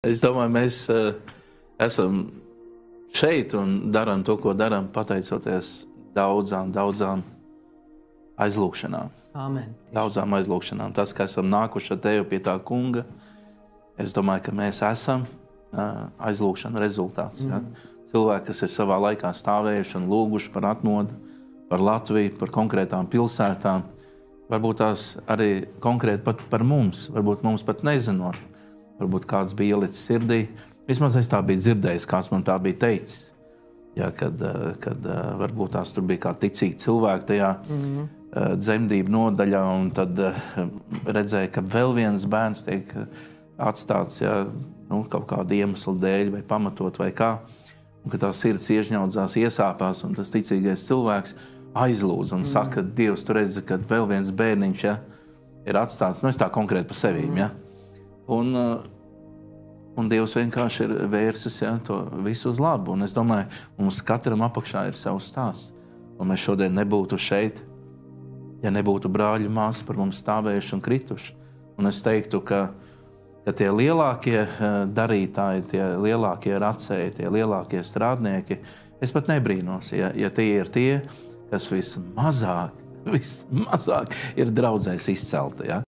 Es domāju, mēs esam šeit un darām to, ko darām, pateicoties daudzām aizlūgšanām. Amen. Daudzām aizlūgšanām. Tas, ka esam nākuši ar tevi pie tā kunga, es domāju, ka mēs esam aizlūgšana rezultāts. Ja? Cilvēki, kas ir savā laikā stāvējuši un lūguši par atmodu, par Latviju, par konkrētām pilsētām, varbūt tās arī konkrēti pat par mums, varbūt mums pat nezinot, varbūt kāds bija ielicis sirdī. Vismaz es tā biju dzirdējis, kāds man tā bija teicis. Ja, kad varbūt tās tur bija kā ticīgi cilvēki tajā dzemdību nodaļā, un tad redzēja, ka vēl viens bērns tiek atstāts, ja, kaut kādu iemeslu dēļ vai pamatot vai kā, un ka tā sirds iežņaudzās, iesāpās, un tas ticīgais cilvēks aizlūdz un saka, Dievs, tu redzi, ka vēl viens bērniņš, ja, ir atstāts, es tā konkrēti par sevīm, ja. Un Dievs vienkārši ir vērsis, ja, to visu uz labu. Un es domāju, mums katram apakšā ir savs stāsts. Un mēs šodien nebūtu šeit, ja nebūtu brāļi māsas par mums stāvējuši un krituši. Un es teiktu, ka tie lielākie darītāji, tie lielākie racēji, tie lielākie strādnieki, es pat nebrīnos, ja tie ir tie, kas vismazāk ir draudzēs izcelti. Ja?